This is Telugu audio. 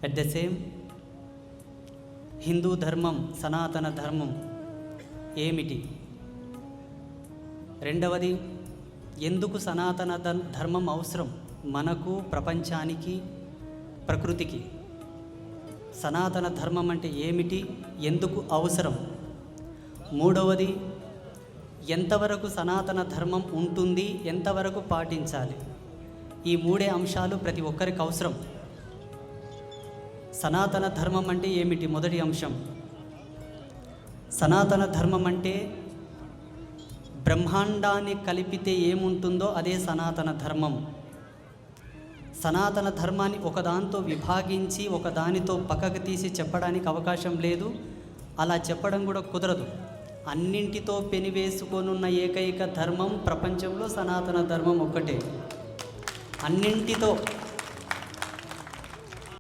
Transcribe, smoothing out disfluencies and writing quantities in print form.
ఎట్ ద సేమ్ హిందూ ధర్మం, సనాతన ధర్మం ఏమిటి? రెండవది, ఎందుకు సనాతన ధర్మం అవసరం మనకు, ప్రపంచానికి, ప్రకృతికి? సనాతన ధర్మం అంటే ఏమిటి, ఎందుకు అవసరం? మూడవది, ఎంతవరకు సనాతన ధర్మం ఉంటుంది, ఎంతవరకు పాటించాలి? ఈ మూడే అంశాలు ప్రతి ఒక్కరికి అవసరం. సనాతన ధర్మం అంటే ఏమిటి? మొదటి అంశం, సనాతన ధర్మం అంటే బ్రహ్మాండాన్ని కలిపితే ఏముంటుందో అదే సనాతన ధర్మం. సనాతన ధర్మాన్ని ఒకదానితో విభాగించి ఒకదానితో పక్కకు తీసి చెప్పడానికి అవకాశం లేదు. అలా చెప్పడం కూడా కుదరదు. అన్నింటితో పెనివేసుకొనున్న ఏకైక ధర్మం ప్రపంచంలో సనాతన ధర్మం ఒక్కటే. అన్నింటితో